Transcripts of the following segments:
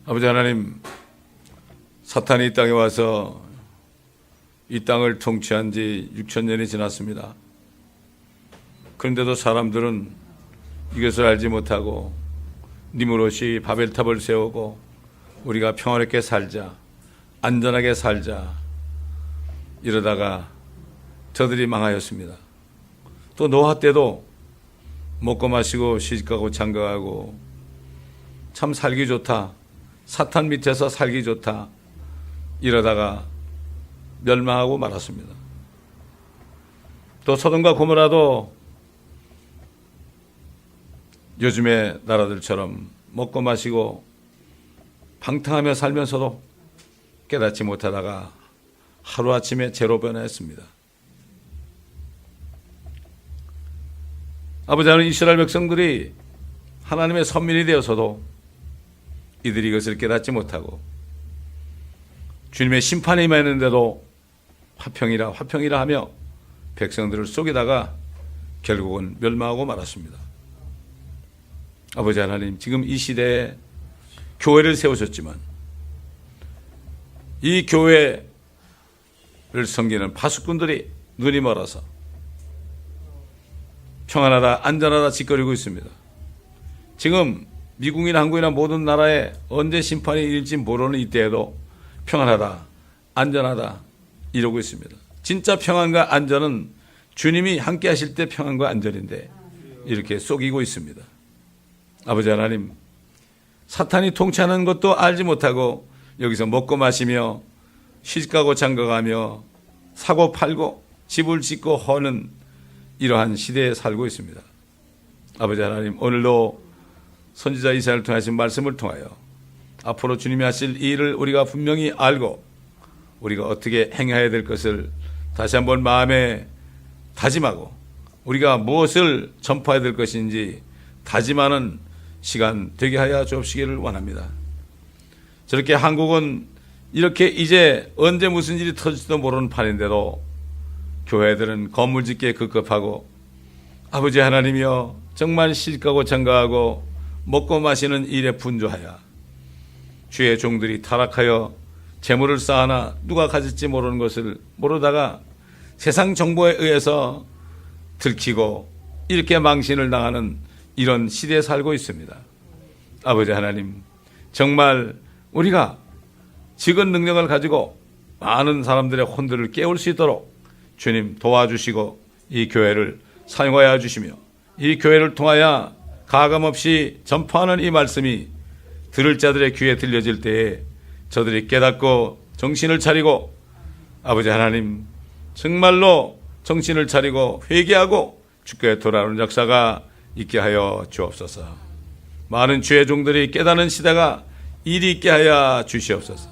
아버지 하나님, 사탄이 이 땅에 와서 이 땅을 통치한 지 6,000년이 지났습니다. 그런데도 사람들은 이것을 알지 못하고 니무롯이 바벨탑을 세우고 우리가 평화롭게 살자, 안전하게 살자 이러다가 저들이 망하였습니다. 또 노아 때도 먹고 마시고 시집가고 장가가고 참 살기 좋다, 사탄 밑에서 살기 좋다 이러다가 멸망하고 말았습니다. 또 소돔과 고모라도 요즘의 나라들처럼 먹고 마시고 방탕하며 살면서도 깨닫지 못하다가 하루아침에 죄로 변했습니다. 아버지 하나님, 이스라엘 백성들이 하나님의 선민이 되어서도 이들이 이것을 깨닫지 못하고 주님의 심판이 임했는데도 화평이라 하며 백성들을 속이다가 결국은 멸망하고 말았습니다. 아버지 하나님, 지금 이 시대에 교회를 세우셨지만 이 교회를 섬기는 파수꾼들이 눈이 멀어서 평안하다 안전하다 짓거리고 있습니다. 지금 미국이나 한국이나 모든 나라에 언제 심판이 일지 모르는 이때에도 평안하다 안전하다 이러고 있습니다. 진짜 평안과 안전은 주님이 함께 하실 때 평안과 안전인데 이렇게 속이고 있습니다. 아버지 하나님, 사탄이 통치하는 것도 알지 못하고 여기서 먹고 마시며 시집가고 장가가며 사고 팔고 집을 짓고 허는 이러한 시대에 살고 있습니다. 아버지 하나님, 오늘도 선지자 이사야를 통하신 말씀을 통하여 앞으로 주님이 하실 이 일을 우리가 분명히 알고 우리가 어떻게 행해야 될 것을 다시 한번 마음에 다짐하고 우리가 무엇을 전파해야 될 것인지 다짐하는 시간 되게 하여 주옵시기를 원합니다. 저렇게 한국은 이렇게 이제 언제 무슨 일이 터질지도 모르는 판인데도 교회들은 건물 짓기에 급급하고 아버지 하나님이여 정말 시집가고 장가가고 먹고 마시는 일에 분주하여 주의 종들이 타락하여 재물을 쌓아나 누가 가질지 모르는 것을 모르다가 세상 정보에 의해서 들키고 이렇게 망신을 당하는 이런 시대에 살고 있습니다. 아버지 하나님, 정말 우리가 직은 능력을 가지고 많은 사람들의 혼들을 깨울 수 있도록 주님 도와주시고 이 교회를 사용하여 주시며 이 교회를 통하여 가감없이 전파하는 이 말씀이 들을 자들의 귀에 들려질 때에 저들이 깨닫고 정신을 차리고 아버지 하나님 정말로 정신을 차리고 회개하고 주께 돌아오는 역사가 있게 하여 주옵소서. 많은 주의 종들이 깨닫는 시대가 일이 있게 하여 주시옵소서.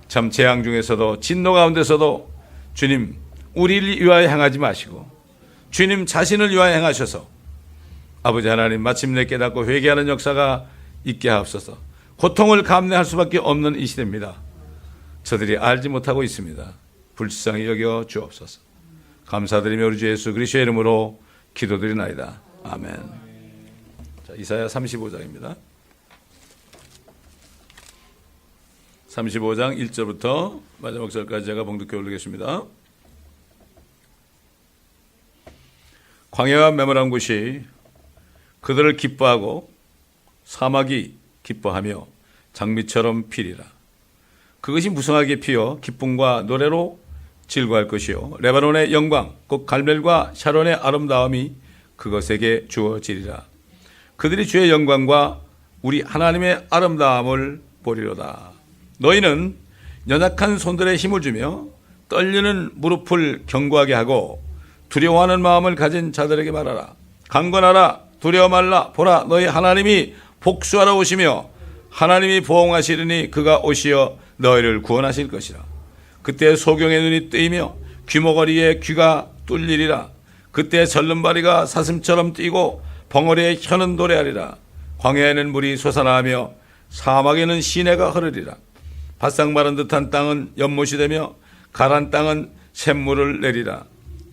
참 재앙 중에서도 진노 가운데서도 주님 우리를 위하여 행하지 마시고 주님 자신을 위하여 행하셔서 아버지 하나님 마침내 깨닫고 회개하는 역사가 있게 하옵소서. 고통을 감내할 수밖에 없는 이 시대입니다. 저들이 알지 못하고 있습니다. 불쌍히 여겨 주옵소서. 감사드리며 우리 주 예수 그리스도의 이름으로 기도드리나이다. 아멘. 자, 이사야 35장입니다. 35장 1절부터 마지막 절까지 제가 봉독해 올리겠습니다. 광야와 메마른 곳이 그들을 기뻐하고 사막이 기뻐하며 장미처럼 피리라. 그것이 무성하게 피어 기쁨과 노래로 즐거워할 것이요 레바논의 영광 곧 갈멜과 샤론의 아름다움이 그것에게 주어지리라. 그들이 주의 영광과 우리 하나님의 아름다움을 보리로다. 너희는 연약한 손들에 힘을 주며 떨리는 무릎을 견고하게 하고 두려워하는 마음을 가진 자들에게 말하라. 강건하라, 두려워 말라. 보라, 너희 하나님이 복수하러 오시며 하나님이 보응하시리니 그가 오시어 너희를 구원하실 것이라. 그때 소경의 눈이 뜨이며 귀머거리에 귀가 뚫리리라. 그때 절름발이가 사슴처럼 뛰고 벙어리에 혀는 노래하리라. 광야에는 물이 솟아나며 사막에는 시내가 흐르리라. 바싹 마른 듯한 땅은 연못이 되며 가란 땅은 샘물을 내리라.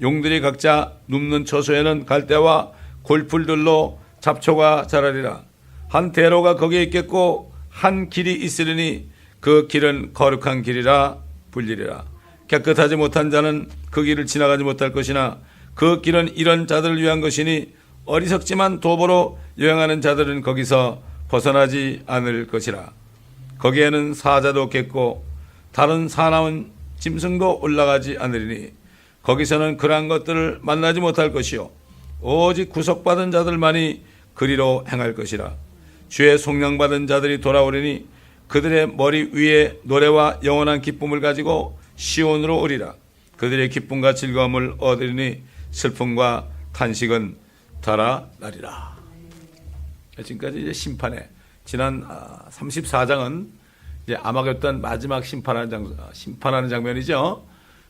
용들이 각자 눕는 처소에는 갈대와 골풀들로 잡초가 자라리라. 한 대로가 거기에 있겠고 한 길이 있으리니 그 길은 거룩한 길이라 불리리라. 깨끗하지 못한 자는 그 길을 지나가지 못할 것이나 그 길은 이런 자들을 위한 것이니 어리석지만 도보로 여행하는 자들은 거기서 벗어나지 않을 것이라. 거기에는 사자도 없겠고 다른 사나운 짐승도 올라가지 않으리니 거기서는 그러한 것들을 만나지 못할 것이요 오직 구속받은 자들만이 그리로 행할 것이라. 주의 속량받은 자들이 돌아오리니 그들의 머리 위에 노래와 영원한 기쁨을 가지고 시온으로 오리라. 그들의 기쁨과 즐거움을 얻으리니 슬픔과 탄식은 달아나리라. 지금까지 이제 심판에 지난 34장은 이제 아마겟돈 마지막 심판하는 장면이죠.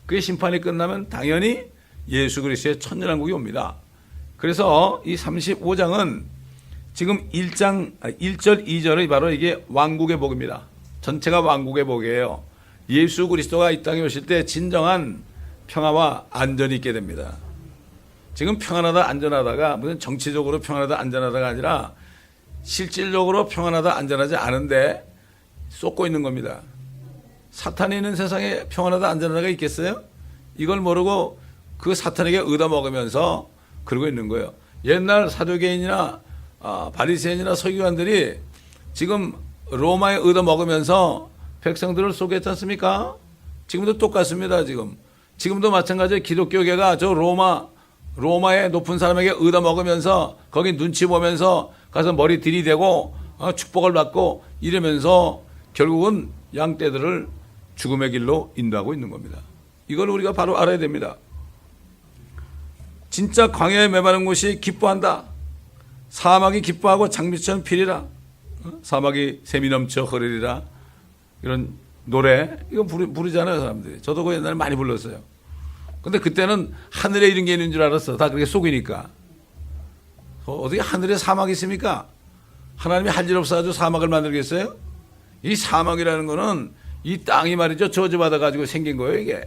그의 심판이 끝나면 당연히 예수 그리스도의 천년왕국이 옵니다. 그래서 이 35장은 지금 1절, 2절이 바로 이게 왕국의 복입니다. 전체가 왕국의 복이에요. 예수 그리스도가 이 땅에 오실 때 진정한 평화와 안전이 있게 됩니다. 지금 평안하다 안전하다가 무슨 정치적으로 평안하다 안전하다가 아니라 실질적으로 평안하다 안전하지 않은데 쏟고 있는 겁니다. 사탄이 있는 세상에 평안하다 안전하다가 있겠어요? 이걸 모르고 그 사탄에게 얻어먹으면서 그러고 있는 거예요. 옛날 사두개인이나 바리새인이나 서기관들이 지금 로마에 얻어먹으면서 백성들을 쏘겠지 않습니까? 지금도 똑같습니다. 지금도 마찬가지로 기독교계가 저 로마의 높은 사람에게 얻어먹으면서 거기 눈치 보면서 가서 머리 들이대고 축복을 받고 이러면서 결국은 양떼들을 죽음의 길로 인도하고 있는 겁니다. 이걸 우리가 바로 알아야 됩니다. 진짜 광야에 메마른 곳이 기뻐한다. 사막이 기뻐하고 장미처럼 피리라. 사막이 샘이 넘쳐 흐르리라. 이런 노래 이거 부르잖아요 사람들이. 저도 그 옛날에 많이 불렀어요. 근데 그때는 하늘에 이런 게 있는 줄 알았어. 다 그렇게 속이니까. 어떻게 하늘에 사막이 있습니까? 하나님이 할 일 없어가지고 사막을 만들겠어요? 이 사막이라는 거는 이 땅이 말이죠 저주받아가지고 생긴 거예요 이게.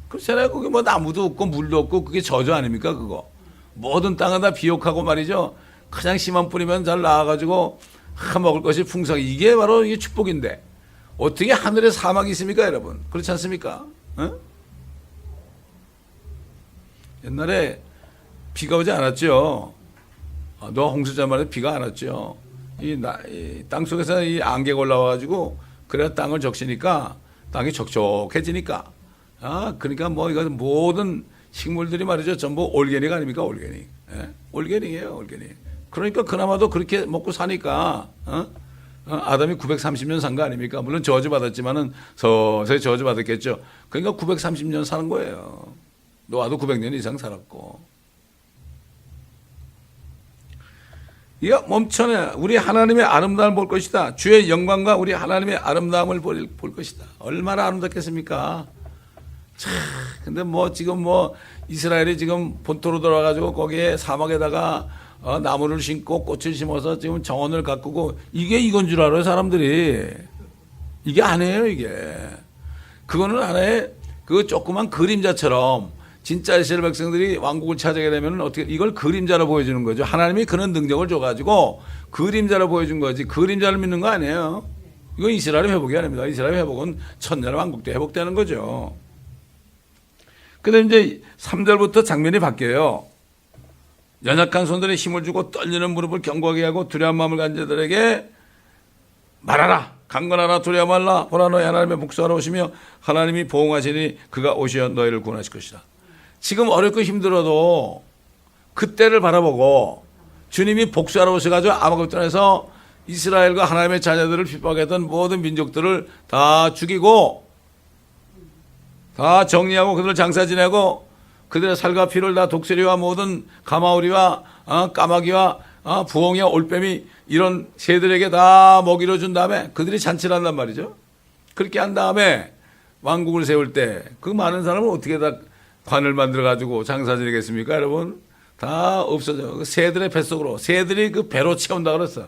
그렇잖아요. 그게 뭐 나무도 없고 물도 없고 그게 저주 아닙니까 그거. 모든 땅은 다 비옥하고 말이죠. 그냥 씨만 뿌리면 잘 나와가지고 먹을 것이 풍성. 이게 바로 이게 축복인데 어떻게 하늘에 사막이 있습니까 여러분? 그렇지 않습니까? 어? 옛날에 비가 오지 않았죠. 노아 홍수자 말에 비가 안 왔죠. 이 땅 속에서 이 안개가 올라와가지고 그래야 땅을 적시니까 땅이 촉촉해지니까. 그러니까 뭐 이거 모든 식물들이 말이죠 전부 올게닉 아닙니까 올게닉. 예? 올게닉이에요 올게닉. 그러니까 그나마도 그렇게 먹고 사니까 아담이 930년 산 거 아닙니까? 물론 저주받았지만은 서서히 저주받았겠죠. 그러니까 930년 사는 거예요. 노아도 900년 이상 살았고. 이거 멈춰내. 우리 하나님의 아름다움을 볼 것이다. 주의 영광과 우리 하나님의 아름다움을 볼 것이다. 얼마나 아름답겠습니까? 참, 근데 뭐 지금 뭐 이스라엘이 지금 본토로 돌아가지고 거기에 사막에다가 나무를 심고 꽃을 심어서 지금 정원을 가꾸고 이게 이건 줄 알아요 사람들이. 이게 아니에요 이게. 그거는 하나의 그 조그만 그림자처럼 진짜 이스라엘 백성들이 왕국을 차지하게 되면 어떻게 이걸 그림자로 보여주는 거죠. 하나님이 그런 능력을 줘가지고 그림자로 보여준 거지 그림자를 믿는 거 아니에요. 이건 이스라엘의 회복이 아닙니다. 이스라엘의 회복은 천년의 왕국도 회복되는 거죠. 근데 이제 3절부터 장면이 바뀌어요. 연약한 손들에 힘을 주고 떨리는 무릎을 견고하게 하고 두려운 마음을 가진 자들에게 말하라. 강건하라 두려워 말라. 보라 너희 하나님의 목수하러 오시며 하나님이 보응하시니 그가 오시어 너희를 구원하실 것이다. 지금 어렵고 힘들어도 그때를 바라보고 주님이 복수하러 오셔가지고 아마겟돈에서 이스라엘과 하나님의 자녀들을 핍박했던 모든 민족들을 다 죽이고 다 정리하고 그들을 장사 지내고 그들의 살과 피를 다 독수리와 모든 가마우리와 까마귀와 부엉이와 올빼미 이런 새들에게 다 먹이로 준 다음에 그들이 잔치를 한단 말이죠. 그렇게 한 다음에 왕국을 세울 때 그 많은 사람은 어떻게 다 관을 만들어가지고 장사 지내겠습니까 여러분? 다 없어져. 새들의 뱃속으로 새들이 그 배로 채운다 그랬어.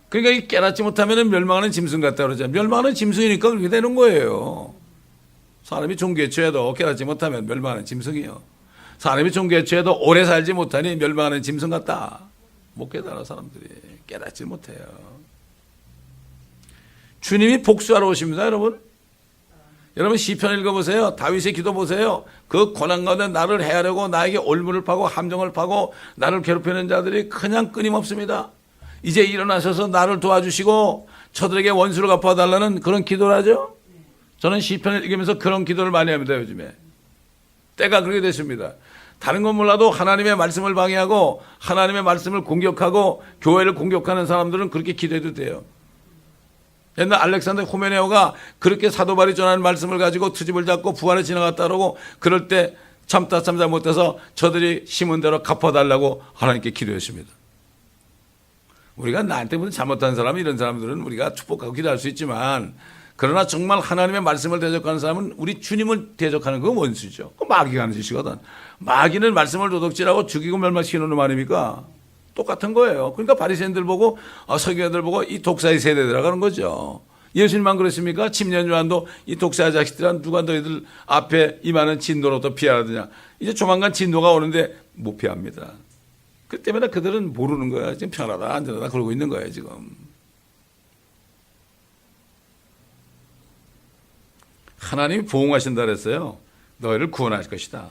그러니까 이 깨닫지 못하면 멸망하는 짐승 같다 그러죠. 멸망하는 짐승이니까 그렇게 되는 거예요. 사람이 종교에 취해도 깨닫지 못하면 멸망하는 짐승이요. 사람이 종교에 취해도 오래 살지 못하니 멸망하는 짐승 같다. 못 깨달아 사람들이 깨닫지 못해요. 주님이 복수하러 오십니다, 여러분. 여러분 시편 읽어보세요. 다윗의 기도 보세요. 그 고난 가운데 나를 해하려고 나에게 올무를 파고 함정을 파고 나를 괴롭히는 자들이 그냥 끊임없습니다. 이제 일어나셔서 나를 도와주시고 저들에게 원수를 갚아달라는 그런 기도를 하죠. 저는 시편을 읽으면서 그런 기도를 많이 합니다, 요즘에. 때가 그렇게 됐습니다. 다른 건 몰라도 하나님의 말씀을 방해하고 하나님의 말씀을 공격하고 교회를 공격하는 사람들은 그렇게 기도해도 돼요. 옛날 알렉산더 호메네오가 그렇게 사도바리 전하는 말씀을 가지고 트집을 잡고 부활에 지나갔다 그러고 그럴 때 참다 못해서 저들이 심은 대로 갚아달라고 하나님께 기도했습니다. 우리가 나한테 무슨 잘못한 사람 이런 사람들은 우리가 축복하고 기도할 수 있지만 그러나 정말 하나님의 말씀을 대적하는 사람은 우리 주님을 대적하는 그 원수죠. 그 마귀가 하는 짓이거든. 마귀는 말씀을 도둑질하고 죽이고 멸망시키는 놈 아닙니까? 똑같은 거예요. 그러니까 바리새인들 보고 서기관들 보고 이 독사의 세대들아 가는 거죠. 예수님만 그랬습니까? 침례 요한도 이 독사의 자식들은 누가 너희들 앞에 임하는 진노로부터 피하느냐. 이제 조만간 진노가 오는데 못 피합니다. 그 때문에 그들은 모르는 거야. 지금 편하다 안전하다 그러고 있는 거예요 지금. 하나님이 보응하신다 그랬어요. 너희를 구원하실 것이다.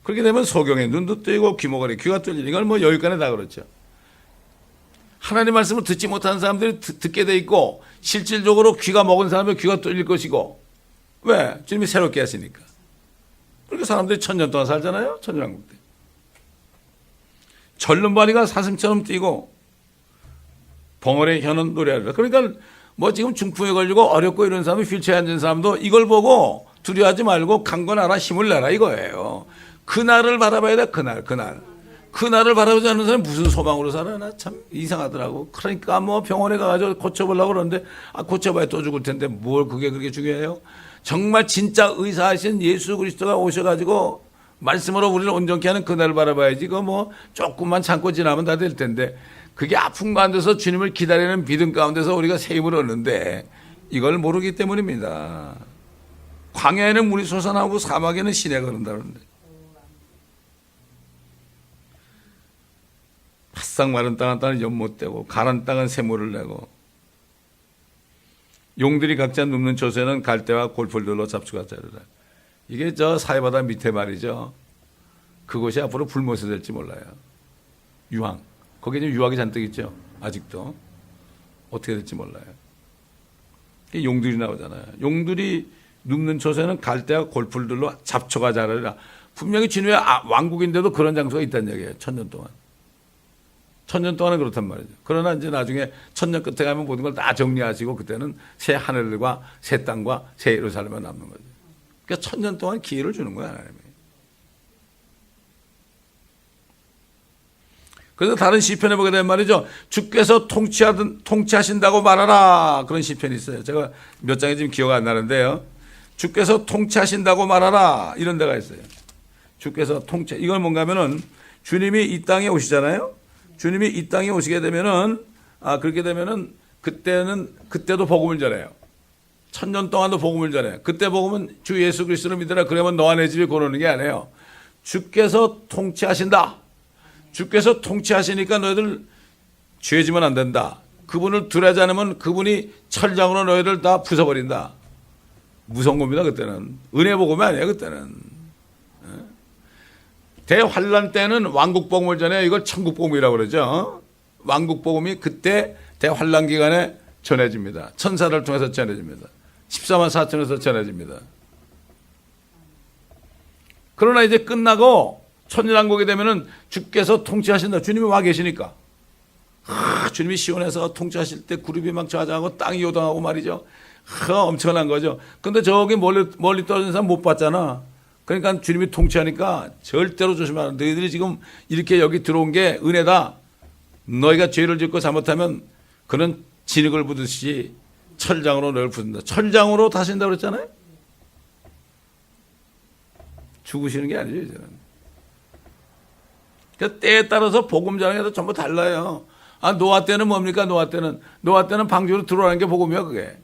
그렇게 되면 소경의 눈도 뜨이고 귀모가리 귀가 뚫리는 이걸 뭐 여기까지 다 그렇죠. 하나님 말씀을 듣지 못하는 사람들이 듣게 돼 있고 실질적으로 귀가 먹은 사람의 귀가 뚫릴 것이고 왜? 주님이 새롭게 하시니까. 그렇게 사람들이 1000년 동안 살잖아요. 천년왕국 때. 절름발이가 사슴처럼 뛰고 벙어리의 혀는 노래하리라. 그러니까 뭐 지금 중풍에 걸리고 어렵고 이런 사람이 휠체어에 앉은 사람도 이걸 보고 두려워하지 말고 강건하라 힘을 내라 이거예요. 그날을 바라봐야 돼. 그날을 바라보지 않는 사람이 무슨 소망으로 살아나 참 이상하더라고. 그러니까 뭐 병원에 가가지고 고쳐보려고 그러는데 고쳐봐야 또 죽을 텐데 뭘 그게 그렇게 중요해요. 정말 진짜 의사하신 예수 그리스도가 오셔가지고 말씀으로 우리를 온전케 하는 그날을 바라봐야지. 그거 뭐 조금만 참고 지나면 다 될 텐데 그게 아픈 가운데서 주님을 기다리는 믿음 가운데서 우리가 새 힘을 얻는데 이걸 모르기 때문입니다. 광야에는 물이 솟아나오고 사막에는 시내가 흐른다는데 바싹 마른 땅은 연못되고 가난 땅은 샘물을 내고 용들이 각자 눕는 조세는 갈대와 골풀들로 잡수가 자르라. 이게 저 사해바다 밑에 말이죠. 그곳이 앞으로 불못이 될지 몰라요. 유황. 거기에 유황이 잔뜩 있죠. 아직도. 어떻게 될지 몰라요. 용들이 나오잖아요. 용들이 눕는 조세는 갈대와 골풀들로 잡초가 자라라. 분명히 주님의 왕국인데도 그런 장소가 있다는 얘기예요. 1000년 동안. 1000년 동안은 그렇단 말이죠. 그러나 이제 나중에 1000년 끝에 가면 모든 걸 다 정리하시고 그때는 새 하늘과 새 땅과 새 예루살렘만 남는 거죠. 그러니까 1000년 동안 기회를 주는 거야, 하나님이. 그래서 다른 시편에 보게 되면 말이죠. 주께서 통치하신다고 말하라. 그런 시편이 있어요. 제가 몇 장이 지금 기억 안 나는데요. 주께서 통치하신다고 말하라. 이런 데가 있어요. 주께서 이건 뭔가 하면은 주님이 이 땅에 오시잖아요. 주님이 이 땅에 오시게 되면은, 그렇게 되면은 그때도 복음을 전해요. 1000년 동안도 복음을 전해요. 그때 복음은 주 예수 그리스도를 믿으라. 그러면 너와 내 집이 고르는 게 아니에요. 주께서 통치하신다. 주께서 통치하시니까 너희들 죄지면 안 된다. 그분을 두려워하지 않으면 그분이 철장으로 너희들 다 부숴버린다. 무서운 겁니다, 그때는. 은혜 복음이 아니에요, 그때는. 대환란 때는 왕국 복음을 전해요. 이걸 천국 복음이라고 그러죠. 왕국 복음이 그때 대환란 기간에 전해집니다. 천사를 통해서 전해집니다. 14만 4천에서 전해집니다. 그러나 이제 끝나고 천년왕국이 되면은 주께서 통치하신다. 주님이 와 계시니까. 주님이 시온에서 통치하실 때 구름이 막 좌장하고 땅이 요동하고 말이죠. 엄청난 거죠. 근데 저기 멀리 떨어진 사람 못 봤잖아. 그러니까 주님이 통치하니까 절대로 조심하라. 너희들이 지금 이렇게 여기 들어온 게 은혜다. 너희가 죄를 짓고 잘못하면 그런 진흙을 부듯이 철장으로 너희를 부순다. 철장으로 다신다고 그랬잖아요. 죽으시는 게 아니죠, 이제는. 그러니까 때에 따라서 복음 전하기도 전부 달라요. 노아 때는 뭡니까? 노아 때는 방주로 들어오는 게 복음이야, 그게.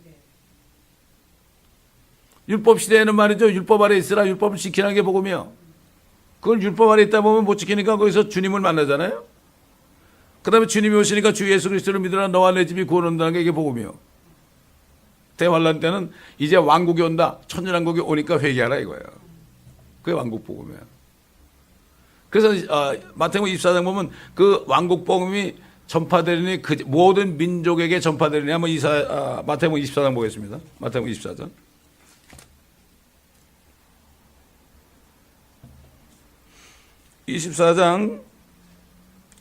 율법 시대에는 말이죠. 율법 아래 있으라. 율법을 지키는 게 복음이요. 그걸 율법 아래 있다 보면 못 지키니까 거기서 주님을 만나잖아요. 그 다음에 주님이 오시니까 주 예수 그리스도를 믿으라. 너와 내 집이 구원한다는 게 이게 복음이요. 대환란 때는 이제 왕국이 온다. 천년왕국이 오니까 회개하라 이거예요. 그게 왕국 복음이에요. 그래서 마태복음 24장 보면 그 왕국 복음이 전파되리니 그 모든 민족에게 전파되리니 한번 마태복음 24장 보겠습니다. 마태복음 24장. 24장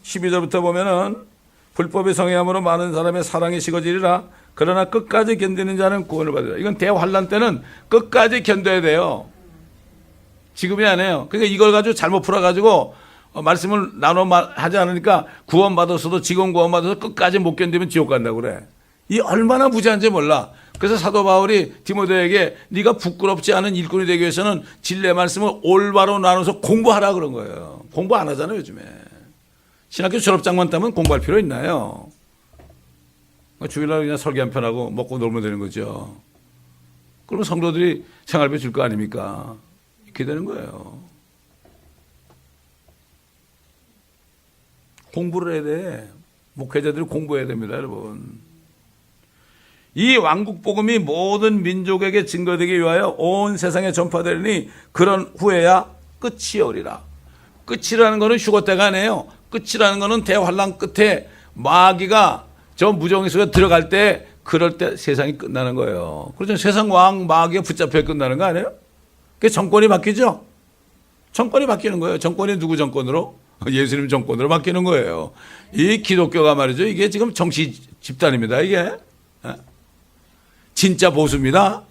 12절부터 보면은 불법의 성행함으로 많은 사람의 사랑이 식어지리라. 그러나 끝까지 견디는 자는 구원을 받으리라. 이건 대환란 때는 끝까지 견뎌야 돼요. 지금이 아니에요. 그러니까 이걸 가지고 잘못 풀어가지고 말씀을 하지 않으니까 구원받았어도 지금 구원받아서 끝까지 못 견디면 지옥 간다고 그래. 이 얼마나 무지한지 몰라. 그래서 사도 바울이 디모데에게 네가 부끄럽지 않은 일꾼이 되기 위해서는 진리의 말씀을 올바로 나눠서 공부하라 그런 거예요. 공부 안 하잖아요 요즘에. 신학교 졸업장만 따면 공부할 필요 있나요? 주일날 그냥 설교 한 편 하고 먹고 놀면 되는 거죠. 그러면 성도들이 생활비 줄 거 아닙니까? 이렇게 되는 거예요. 공부를 해야 돼. 목회자들이 공부해야 됩니다, 여러분. 이 왕국 복음이 모든 민족에게 증거되기 위하여 온 세상에 전파되리니 그런 후에야 끝이 오리라. 끝이라는 것은 휴거 때가 아니에요. 끝이라는 것은 대환란 끝에 마귀가 저 무정의 속에 들어갈 때 그럴 때 세상이 끝나는 거예요. 그렇죠. 세상 왕 마귀가 붙잡혀 끝나는 거 아니에요? 그 정권이 바뀌죠. 정권이 바뀌는 거예요. 정권이 누구 정권으로? 예수님 정권으로 바뀌는 거예요. 이 기독교가 말이죠. 이게 지금 정치 집단입니다. 이게 진짜 보수입니다.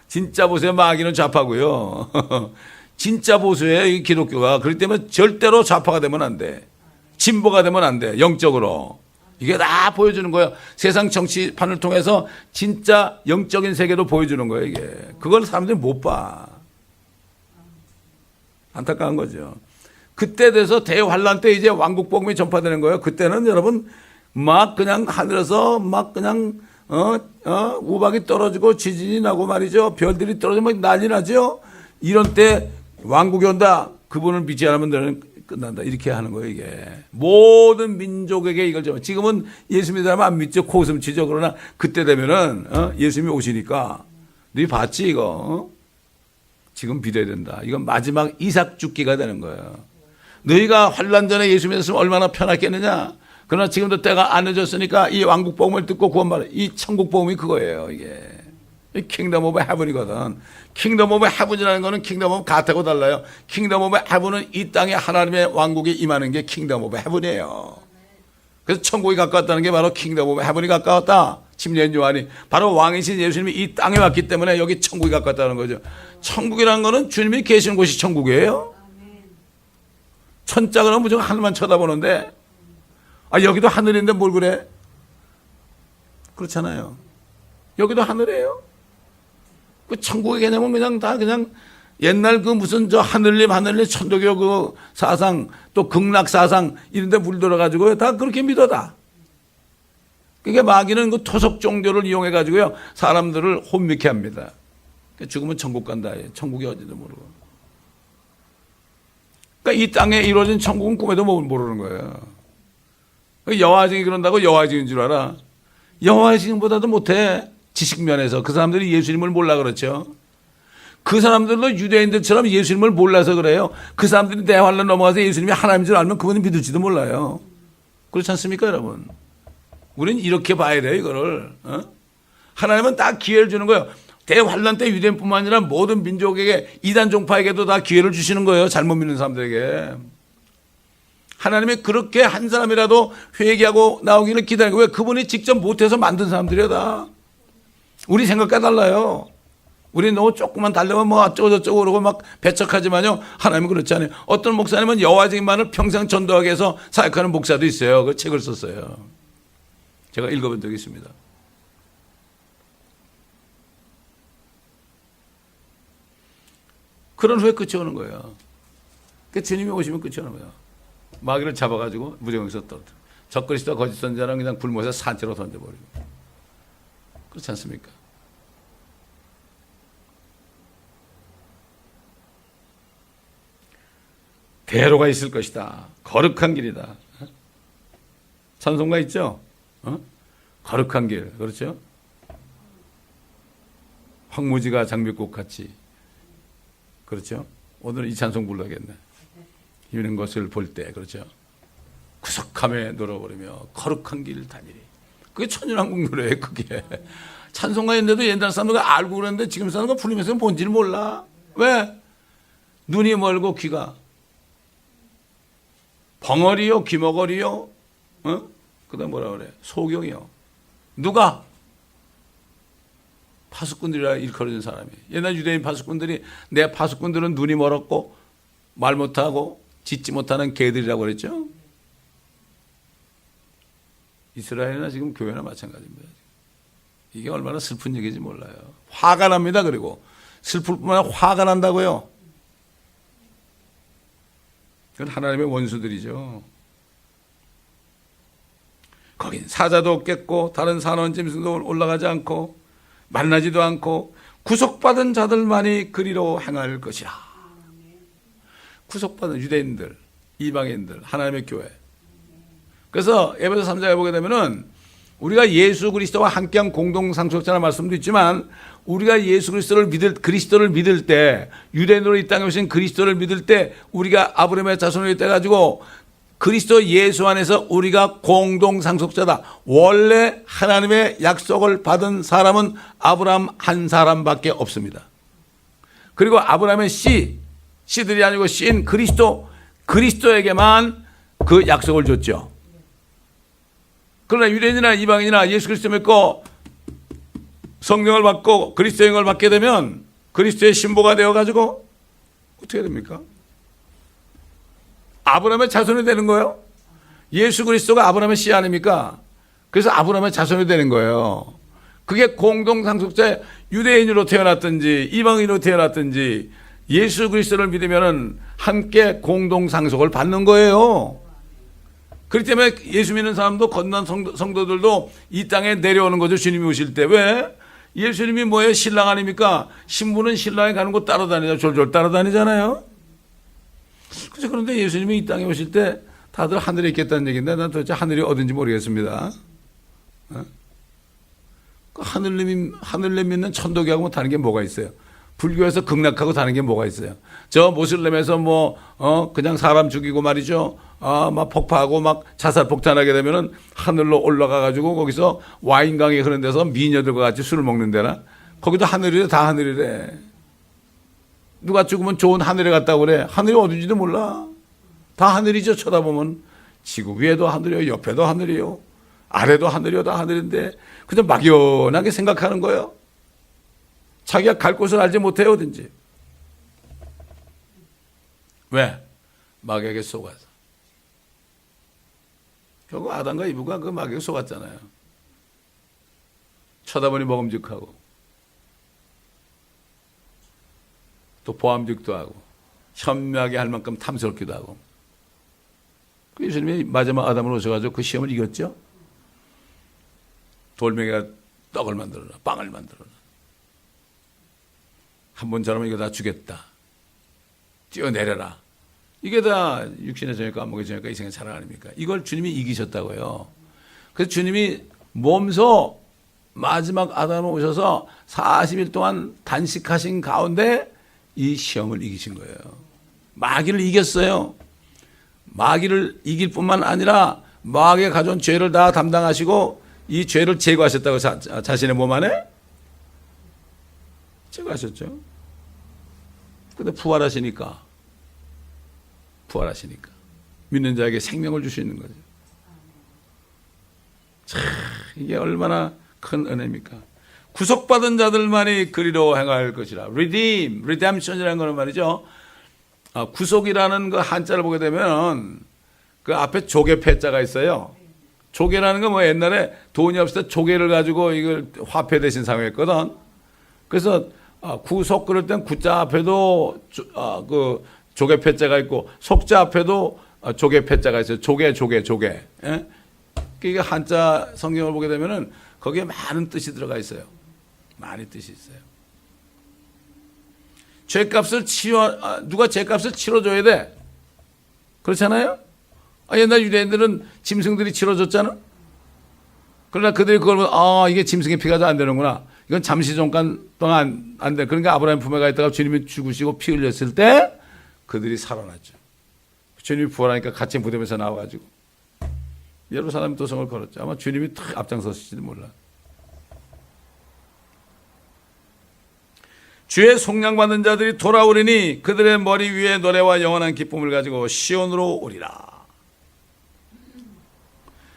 진짜 보수의 마귀는 좌파고요. 진짜 보수예요. 이 기독교가. 그렇기 때문에 절대로 좌파가 되면 안 돼. 진보가 되면 안 돼. 영적으로. 이게 다 보여주는 거예요. 세상 정치판을 통해서 진짜 영적인 세계도 보여주는 거예요. 이게. 그걸 사람들이 못 봐. 안타까운 거죠. 그때 돼서 대환란 때 이제 왕국 복음이 전파되는 거예요. 그때는 여러분 막 그냥 하늘에서 막 그냥 우박이 떨어지고 지진이 나고 말이죠. 별들이 떨어지면 난리 나죠. 이런 때 왕국이 온다. 그분을 믿지 않으면 너는 끝난다. 이렇게 하는 거예요, 이게. 모든 민족에게 이걸 좀. 지금은 예수 믿으면 안 믿죠. 코웃음 치죠. 그러나 그때 되면은 예수님이 오시니까 너희 봤지 이거? 지금 믿어야 된다. 이건 마지막 이삭 죽기가 되는 거예요. 너희가 환란 전에 예수 믿었으면 얼마나 편했겠느냐. 그러나 지금도 때가 안 늦었으니까 이 왕국 복음을 듣고 구원받아. 이 천국 복음이 그거예요, 이게. 킹덤 오브 헤븐이거든. 킹덤 오브 헤븐이라는 거는 킹덤 오브 가타고 달라요. 킹덤 오브 헤븐은 이 땅에 하나님의 왕국이 임하는 게 킹덤 오브 헤븐이에요. 그래서 천국이 가까웠다는 게 바로 킹덤 오브 헤븐이 가까웠다. 침례인 요한이 바로 왕이신 예수님이 이 땅에 왔기 때문에 여기 천국이 가까웠다는 거죠. 천국이라는 거는 주님이 계시는 곳이 천국이에요. 천자 그러면 무조건 하늘만 쳐다보는데 여기도 하늘인데 뭘 그래? 그렇잖아요. 여기도 하늘이에요. 그 천국의 개념은 그냥 다 그냥 옛날 그 무슨 저 하늘님 천도교 그 사상 또 극락 사상 이런 데 물들어가지고 다 그렇게 믿어다. 그러니까 마귀는 그 토속 종교를 이용해가지고요 사람들을 혼미케 합니다. 죽으면 천국 간다. 천국이 어디도 모르고. 그러니까 이 땅에 이루어진 천국은 꿈에도 모르는 거예요. 여호와 증인이 그런다고 여호와 증인인 줄 알아. 여호와 증인보다도 못해. 지식면에서 그 사람들이 예수님을 몰라 그렇죠. 그 사람들도 유대인들처럼 예수님을 몰라서 그래요. 그 사람들이 대환란 넘어가서 예수님이 하나님인 줄 알면 그분은 믿을지도 몰라요. 그렇지 않습니까 여러분? 우리는 이렇게 봐야 돼요 이거를. 하나님은 다 기회를 주는 거예요. 대환란 때 유대인뿐만 아니라 모든 민족에게 이단 종파에게도 다 기회를 주시는 거예요. 잘못 믿는 사람들에게. 하나님이 그렇게 한 사람이라도 회개하고 나오기를 기다리고 왜 그분이 직접 못해서 만든 사람들이야 다. 우리 생각과 달라요. 우리 너무 조금만 달려면 뭐 어쩌고저쩌고 그러고 막 배척하지만요. 하나님은 그렇지 않아요. 어떤 목사님은 여호와 증인만을 평생 전도하기 위해서 사역하는 목사도 있어요. 그 책을 썼어요. 제가 읽어본 적이 있습니다. 그런 후에 끝이 오는 거예요. 그 주님이 오시면 끝이 오는 거예요. 마귀를 잡아가지고 무정에서 떨어뜨려. 적그리스도 거짓 선자랑 그냥 굶어서 산채로 던져버리고. 그렇지 않습니까? 대로가 있을 것이다. 거룩한 길이다. 찬송가 있죠? 거룩한 길, 그렇죠? 황무지가 장미꽃 같이, 그렇죠? 오늘 이 찬송 불러야겠네. 이런 것을 볼 때, 그렇죠? 구속함에 놀아버리며 거룩한 길 다니리. 그게 천연왕국 노래예요, 그게. 찬송가인데도 옛날 사람들이 알고 그랬는데 지금 사람은 풀리면서 뭔지를 몰라. 왜? 눈이 멀고 귀가 벙어리요, 귀머거리요, 그다음 뭐라 그래? 소경이요. 누가? 파수꾼들이라 일컬어진 사람이. 옛날 유대인 파수꾼들이 내 파수꾼들은 눈이 멀었고 말 못하고 짖지 못하는 개들이라고 그랬죠. 이스라엘이나 지금 교회나 마찬가지입니다. 이게 얼마나 슬픈 얘기인지 몰라요. 화가 납니다. 그리고 슬플 뿐만 아니라 화가 난다고요. 그건 하나님의 원수들이죠. 거긴 사자도 없겠고 다른 산원 짐승도 올라가지 않고 만나지도 않고 구속받은 자들만이 그리로 행할 것이라. 구속받은 유대인들, 이방인들, 하나님의 교회. 그래서 에베소 3장에 보게 되면은 우리가 예수 그리스도와 함께한 공동 상속자라는 말씀도 있지만 우리가 예수 그리스도를 믿을 때 유대인으로 이 땅에 오신 그리스도를 믿을 때 우리가 아브라함의 자손이 돼 가지고 그리스도 예수 안에서 우리가 공동 상속자다. 원래 하나님의 약속을 받은 사람은 아브라함 한 사람밖에 없습니다. 그리고 아브라함의 씨들이 아니고 씨인 그리스도에게만 그 약속을 줬죠. 그러나 유대인이나 이방인이나 예수 그리스도 믿고 성령을 받고 그리스도의 영을 받게 되면 그리스도의 신보가 되어가지고 어떻게 됩니까? 아브라함의 자손이 되는 거예요. 예수 그리스도가 아브라함의 씨 아닙니까? 그래서 아브라함의 자손이 되는 거예요. 그게 공동상속자의 유대인으로 태어났든지 이방인으로 태어났든지 예수 그리스도를 믿으면 함께 공동상속을 받는 거예요. 그렇기 때문에 예수 믿는 사람도 건넌 성도들도 이 땅에 내려오는 거죠. 주님이 오실 때. 왜? 예수님이 뭐예요? 신랑 아닙니까? 신부는 신랑이 가는 곳 따라다니잖아요. 졸졸 따라다니잖아요. 그렇죠. 그런데 예수님이 이 땅에 오실 때 다들 하늘에 있겠다는 얘기인데 난 도대체 하늘이 어딘지 모르겠습니다. 그 하늘내 믿는 천도교하고 다른 게 뭐가 있어요? 불교에서 극락하고 다른 게 뭐가 있어요? 저 모슬렘에서 그냥 사람 죽이고 말이죠. 막 폭파하고 막 자살 폭탄하게 되면은 하늘로 올라가가지고 거기서 와인강이 흐르는 데서 미녀들과 같이 술을 먹는 데나 거기도 하늘이래. 다 하늘이래. 누가 죽으면 좋은 하늘에 갔다고 그래. 하늘이 어딘지도 몰라. 다 하늘이죠. 쳐다보면 지구 위에도 하늘이요, 옆에도 하늘이요, 아래도 하늘이요. 다 하늘인데 그냥 막연하게 생각하는 거예요. 자기가 갈 곳을 알지 못해요. 어딘지. 왜? 마귀에게 속아서. 결국 아담과 이브가 그 마귀에게 속았잖아요. 쳐다보니 먹음직하고 또 보암직도 하고 현명하게 할 만큼 탐스럽기도 하고. 그 예수님이 마지막 아담으로 오셔가지고 그 시험을 이겼죠. 돌멩이가 떡을 만들어라, 빵을 만들어라. 한 번 저러면 이거 다 주겠다. 뛰어내려라. 이게 다 육신의 저녁과 안목의 저녁과 이생의 사랑 아닙니까? 이걸 주님이 이기셨다고요. 그래서 주님이 몸소 마지막 아담으로 오셔서 40일 동안 단식하신 가운데 이 시험을 이기신 거예요. 마귀를 이겼어요. 마귀를 이길 뿐만 아니라 마귀가 가져온 죄를 다 담당하시고 이 죄를 제거하셨다고 자신의 몸 안에 제거하셨죠. 근데 부활하시니까 믿는 자에게 생명을 줄 수 있는 거죠. 참 이게 얼마나 큰 은혜입니까? 구속받은 자들만이 그리로 행할 것이라. redemption이라는 거는 말이죠. 구속이라는 그 한자를 보게 되면 그 앞에 조개 패자가 있어요. 조개라는 건 뭐 옛날에 돈이 없을 때 조개를 가지고 이걸 화폐 대신 사용했거든. 그래서 구속 그럴 땐 구자 앞에도 그 조개 패자가 있고 속자 앞에도 조개 패자가 있어요. 조개. 예? 그러니까 한자 성경을 보게 되면은 거기에 많은 뜻이 들어가 있어요. 많은 뜻이 있어요. 누가 죄값을 치러줘야 돼. 그렇잖아요? 옛날 유대인들은 짐승들이 치러줬잖아. 그러나 그들이 그걸 보면 이게 짐승의 피가 안 되는구나. 이건 잠시 잠깐 동안 안 돼. 그러니까 아브라함 품에 가 있다가 주님이 죽으시고 피 흘렸을 때 그들이 살아났죠. 주님이 부활하니까 같이 무덤에서 나와가지고 예루살렘 도성을 걸었죠. 아마 주님이 탁 앞장섰을지도 몰라. 주의 속량받은 자들이 돌아오리니 그들의 머리 위에 노래와 영원한 기쁨을 가지고 시온으로 오리라.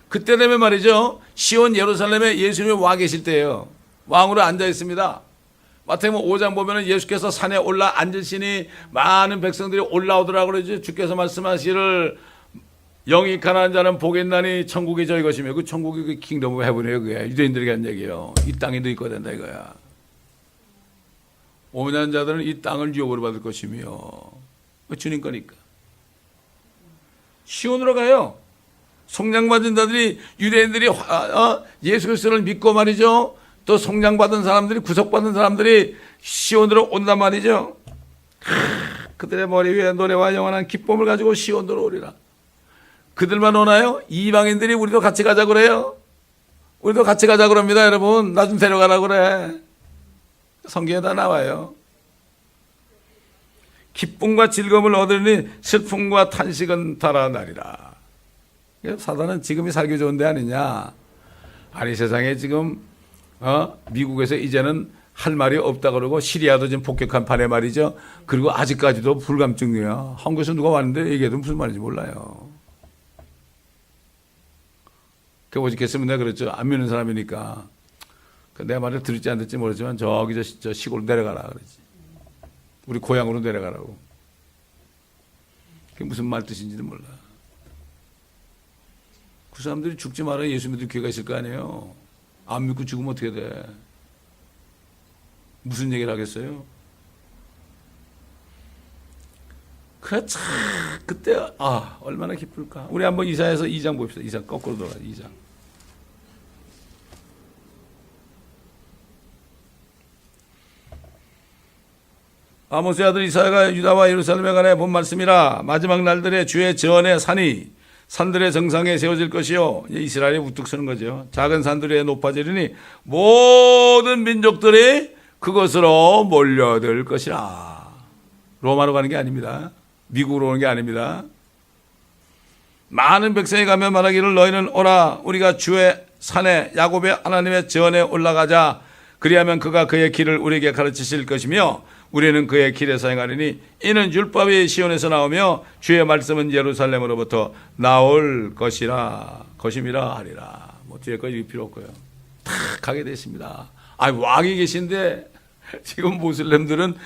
그때 되면 말이죠. 시온 예루살렘에 예수님이 와 계실 때예요. 왕으로 앉아 있습니다. 마태복음 5장 보면은 예수께서 산에 올라 앉으시니 많은 백성들이 올라오더라고 그러죠. 주께서 말씀하시를 영이 가난한 자는 복이 있나니 천국이 저희 것이며 그 천국이 그 킹덤 오브 헤븐이에요. 그게 유대인들에게 한 얘기예요. 이 땅에 너 있고 된다 이거야. 오만한 자들은 이 땅을 유업으로 받을 것이며 주님 거니까. 시온으로 가요. 속량받은 자들이 유대인들이 예수 그리스도를 믿고 말이죠. 또 속량받은 사람들이 구속받은 사람들이 시온으로 온단 말이죠. 그들의 머리 위에 노래와 영원한 기쁨을 가지고 시온으로 오리라. 그들만 오나요? 이방인들이 우리도 같이 가자 그래요. 우리도 같이 가자 그럽니다. 여러분 나 좀 데려가라 그래. 성경에 다 나와요. 기쁨과 즐거움을 얻으니 슬픔과 탄식은 달아나리라. 사단은 지금이 살기 좋은 데 아니냐. 아니 세상에 지금 미국에서 이제는 할 말이 없다 그러고 시리아도 지금 폭격한 판에 말이죠. 그리고 아직까지도 불감증이야. 한국에서 누가 왔는데 얘기해도 무슨 말인지 몰라요. 그 오직했으면 내가 그랬죠. 안 믿는 사람이니까. 내 말을 들을지 안 들을지 모르지만 저기 저 시골로 내려가라 그러지. 우리 고향으로 내려가라고. 그게 무슨 말 뜻인지도 몰라. 그 사람들이 죽지 말아야 예수 믿을 기회가 있을 거 아니에요. 안 믿고 죽으면 어떻게 돼? 무슨 얘기를 하겠어요? 그래 참 그때 얼마나 기쁠까. 우리 한번 이사야서 2장 봅시다. 2장 거꾸로 돌아가. 2장. 아모스의 아들 이사야가 유다와 예루살렘에 관해 본 말씀이라. 마지막 날들에 주의 전의 산이 산들의 정상에 세워질 것이요. 이스라엘이 우뚝 서는 거죠. 작은 산들에 높아지리니 모든 민족들이 그것으로 몰려들 것이라. 로마로 가는 게 아닙니다. 미국으로 오는 게 아닙니다. 많은 백성이 가며 말하기를 너희는 오라. 우리가 주의 산에 야곱의 하나님의 전에 올라가자. 그리하면 그가 그의 길을 우리에게 가르치실 것이며 우리는 그의 길에서 행하리니 이는 율법이 시온에서 나오며 주의 말씀은 예루살렘으로부터 나올 것임이라 하리라. 뭐 뒤에 거 읽을 필요 없고요. 다 가게 되십니다. 왕이 계신데 지금 모슬렘들은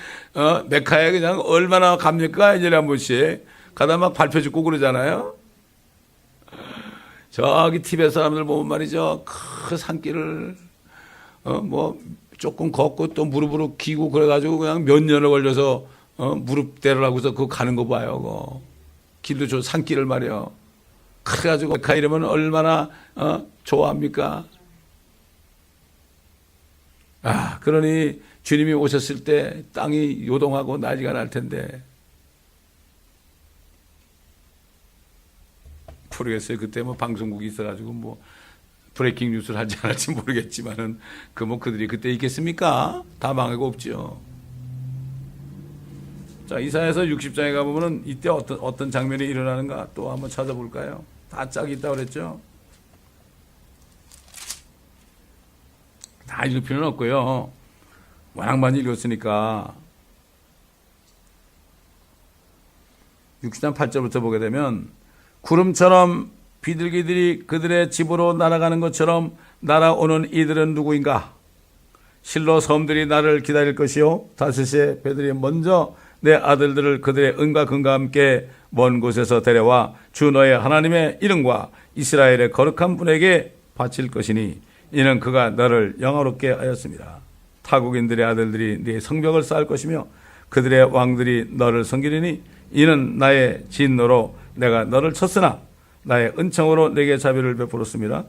메카에 그냥 얼마나 갑니까? 1년에 한 번씩 가다 막 발표 짓고 그러잖아요. 저기 티베트 사람들 보면 말이죠. 그 산길을 뭐 조금 걷고 또 무릎으로 기고 그래가지고 그냥 몇 년을 걸려서 무릎 대라고서 그거 가는 거 봐요. 그거. 길도 저 산길을 말이요. 그래가지고 메카 이러면 얼마나 좋아합니까? 그러니 주님이 오셨을 때 땅이 요동하고 난리가 날 텐데 모르겠어요. 그때 뭐 방송국이 있어가지고 뭐 브레이킹 뉴스를 할지 안 할지 모르겠지만은 그들이 그때 있겠습니까? 다 망하고 없죠. 자, 이사야서 60장에 가보면은 이때 어떤 장면이 일어나는가 또 한번 찾아볼까요? 다 짝이 있다고 그랬죠? 다 읽을 필요는 없고요. 워낙 많이 읽었으니까 60장 8절부터 보게 되면 구름처럼 비둘기들이 그들의 집으로 날아가는 것처럼 날아오는 이들은 누구인가? 실로 섬들이 나를 기다릴 것이요 다섯의 배들이 먼저 내 아들들을 그들의 은과 금과 함께 먼 곳에서 데려와 주 너의 하나님의 이름과 이스라엘의 거룩한 분에게 바칠 것이니 이는 그가 너를 영화롭게 하였습니다. 타국인들의 아들들이 네 성벽을 쌓을 것이며 그들의 왕들이 너를 섬기리니 이는 나의 진노로 내가 너를 쳤으나 나의 은총으로 내게 자비를 베풀었습니다.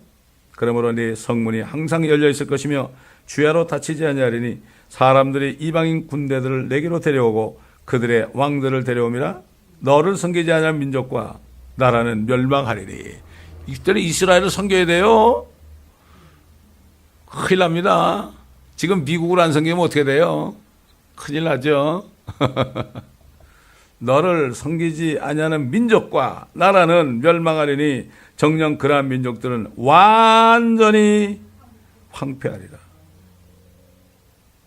그러므로 네 성문이 항상 열려 있을 것이며 주야로 닫히지 아니하리니 사람들이 이방인 군대들을 내게로 데려오고 그들의 왕들을 데려오미라. 너를 섬기지 아니할 민족과 나라는 멸망하리니. 이때는 이스라엘을 섬겨야 돼요. 큰일 납니다. 지금 미국을 안 섬기면 어떻게 돼요? 큰일 나죠. 너를 섬기지 아니하는 민족과 나라는 멸망하리니 정녕 그러한 민족들은 완전히 황폐하리라.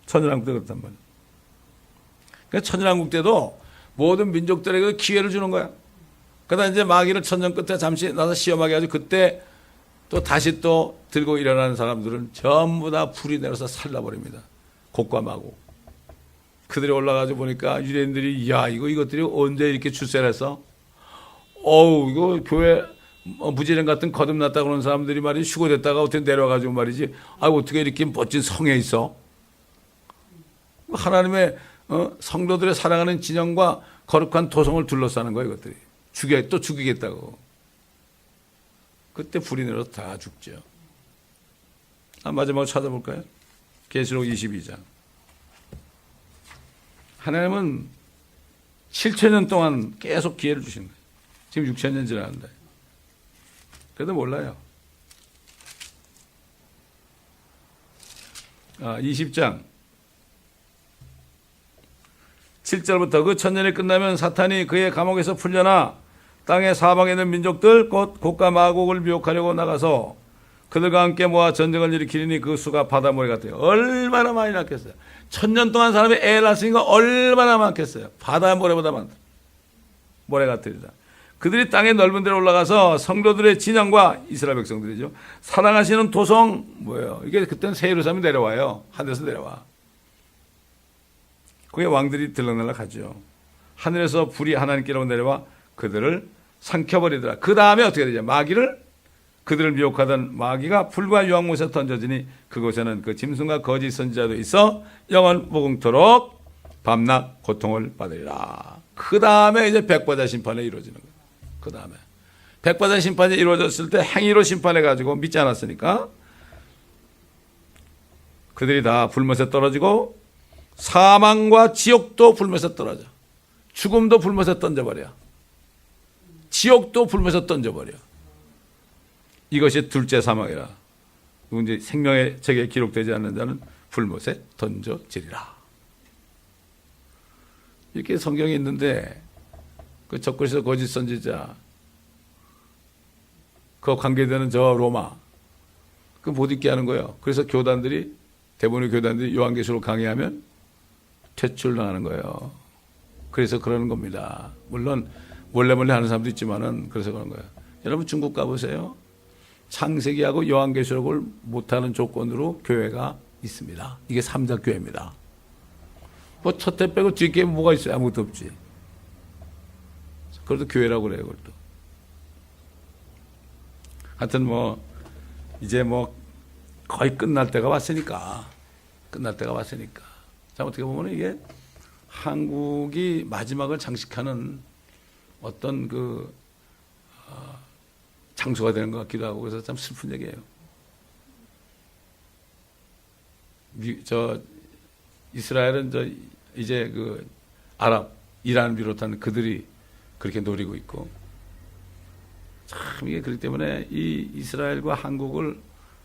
천연왕국 때 그렇단 말이야. 그러니까 천연왕국 때도 모든 민족들에게 기회를 주는 거야. 그러다 이제 마귀를 천년 끝에 잠시 나서 시험하게 하죠. 그때 또 다시 또 들고 일어나는 사람들은 전부 다 불이 내려서 살라버립니다. 곡과 마곡. 그들이 올라가서 보니까 유대인들이 야 이것들이 언제 이렇게 출세를 해서 이거 교회 무지랭 같은 거듭났다 그러는 사람들이 말이지 휴거됐다가 어떻게 내려와가지고 말이지 어떻게 이렇게 멋진 성에 있어. 하나님의 성도들의 사랑하는 진영과 거룩한 도성을 둘러싸는 거예요. 이것들이 또 죽이겠다고. 그때 불이 내려서 다 죽죠. 마지막으로 찾아볼까요? 계시록 22장. 하나님은 7,000년 동안 계속 기회를 주신 거예요. 지금 6,000년 지났는데. 그래도 몰라요. 20장 7절부터 그 천년이 끝나면 사탄이 그의 감옥에서 풀려나 땅의 사방에 있는 민족들 곧 곡과 마곡을 미혹하려고 나가서 그들과 함께 모아 전쟁을 일으키니 그 수가 바다모래 같아요. 얼마나 많이 낳겠어요. 1000년 동안 사람이 애 낳았으니까 얼마나 많겠어요. 바다모래보다 많다. 모래 같으리라. 그들이 땅의 넓은 데로 올라가서 성도들의 진영과 이스라엘 백성들이죠. 사랑하시는 도성 뭐예요? 이게 그때는 새 예루살렘이 내려와요. 하늘에서 내려와. 거기에 왕들이 들락날락 하죠. 하늘에서 불이 하나님께로 내려와 그들을 삼켜버리더라. 그 다음에 어떻게 되죠? 그들을 미혹하던 마귀가 불과 유황못에 던져지니 그곳에는 그 짐승과 거짓 선지자도 있어 영원 무궁토록 밤낮 고통을 받으리라. 그 다음에 이제 백보자 심판이 이루어지는 거예요. 그 다음에 백보자 심판이 이루어졌을 때 행위로 심판해가지고 믿지 않았으니까 그들이 다 불못에 떨어지고 사망과 지옥도 불못에 떨어져. 죽음도 불못에 던져버려. 지옥도 불못에 던져버려. 이것이 둘째 사망이라. 이제 생명의 책에 기록되지 않는 자는 불못에 던져지리라. 이렇게 성경에 있는데 그 적그리스도 거짓 선지자 그 관계되는 저 로마 그 못 있게 하는 거예요. 그래서 대부분의 교단들이 요한계시록 강의하면 퇴출당하는 거예요. 그래서 그러는 겁니다. 물론 몰래 하는 사람도 있지만은 그래서 그런 거예요. 여러분 중국 가보세요. 창세기하고 요한계시록을 못하는 조건으로 교회가 있습니다. 이게 삼자교회입니다. 뭐 첫째 빼고 뒤에 뭐가 있어요? 아무것도 없지. 그래도 교회라고 그래요. 그것도. 하여튼 이제 거의 끝날 때가 왔으니까. 자, 어떻게 보면 이게 한국이 마지막을 장식하는 어떤 장소가 되는 것 같기도 하고 그래서 참 슬픈 얘기예요. 이스라엘은 이제 이란 비롯한 그들이 그렇게 노리고 있고 참 이게 그렇기 때문에 이 이스라엘과 한국을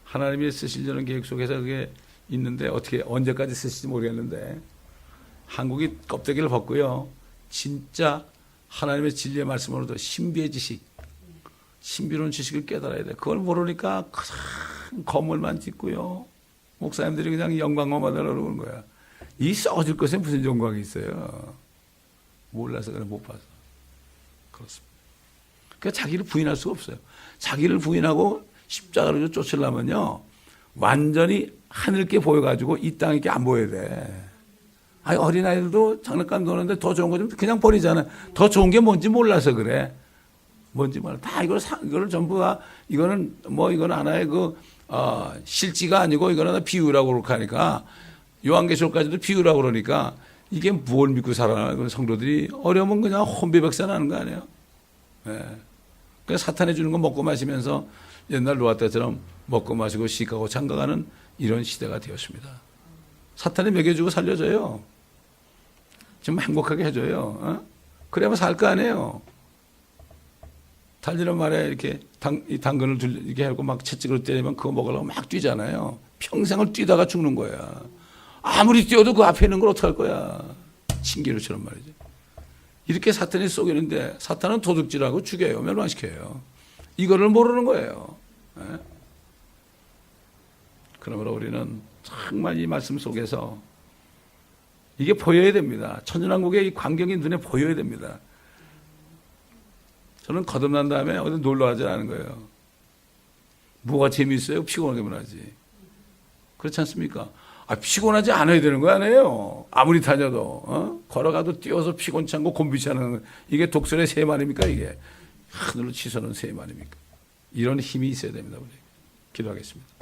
하나님이 쓰시려는 계획 속에서 그게 있는데 어떻게 언제까지 쓰실지 모르겠는데 한국이 껍데기를 벗고요. 진짜 하나님의 진리의 말씀으로도 신비의 지식, 신비로운 지식을 깨달아야 돼. 그걸 모르니까 큰 건물만 짓고요. 목사님들이 그냥 영광만 받으려고 그러는 거야. 이 썩어질 것에 무슨 영광이 있어요. 몰라서 그래 못 봐서. 그렇습니다. 그러니까 자기를 부인할 수가 없어요. 자기를 부인하고 십자가로 쫓으려면요. 완전히 하늘께 보여가지고 이 땅에 안 보여야 돼. 어린아이들도 장난감 노는데 더 좋은 거 좀 그냥 버리잖아. 더 좋은 게 뭔지 몰라서 그래. 뭔지 몰라. 다 이거를 전부가 이거는 하나의 실지가 아니고 이거는 비유라고 그렇게 하니까 요한계시록까지도 비유라고 그러니까 이게 뭘 믿고 살아나는 성도들이 어려우면 그냥 혼비백산하는 거 아니에요? 네. 그래서 사탄이 주는 거 먹고 마시면서 옛날 노아 때처럼 먹고 마시고 시가고 장가가는 이런 시대가 되었습니다. 사탄이 먹여주고 살려줘요. 좀 행복하게 해줘요. 그래야만 살 거 아니에요. 달리는 말에 이렇게 이 당근을 이렇게 하고 막 채찍으로 때리면 그거 먹으려고 막 뛰잖아요. 평생을 뛰다가 죽는 거야. 아무리 뛰어도 그 앞에 있는 걸 어떡할 거야. 신기루처럼 말이죠. 이렇게 사탄이 속이는데 사탄은 도둑질하고 죽여요. 멸망시켜요. 이거를 모르는 거예요. 네? 그러므로 우리는 정말 이 말씀 속에서 이게 보여야 됩니다. 천연왕국의 이 광경이 눈에 보여야 됩니다. 저는 거듭난 다음에 어디 놀러 가지 않은 거예요. 뭐가 재미있어요? 피곤하게만 하지. 그렇지 않습니까? 피곤하지 않아야 되는 거 아니에요. 아무리 다녀도 걸어가도 뛰어서 피곤치 않고 곤비치 않은 이게 독설의 셈 아닙니까? 이게 하늘로 치솟는 셈 아닙니까? 이런 힘이 있어야 됩니다. 우리 기도하겠습니다.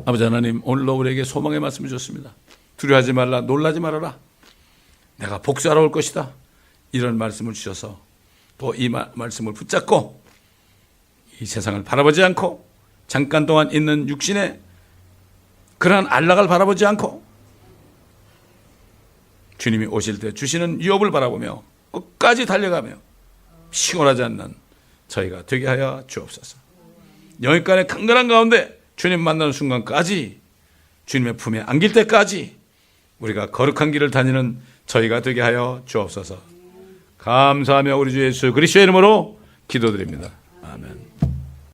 아버지 하나님, 오늘도 우리에게 소망의 말씀을 주셨습니다. 두려워하지 말라, 놀라지 말아라. 내가 복수하러 올 것이다. 이런 말씀을 주셔서 또 이 말씀을 붙잡고 이 세상을 바라보지 않고 잠깐 동안 있는 육신의 그러한 안락을 바라보지 않고 주님이 오실 때 주시는 유업을 바라보며 끝까지 달려가며 피곤하지 않는 저희가 되게 하여 주옵소서. 영육간의 강건한 가운데 주님 만나는 순간까지 주님의 품에 안길 때까지 우리가 거룩한 길을 다니는 저희가 되게 하여 주옵소서. 감사하며 우리 주 예수 그리스도의 이름으로 기도드립니다.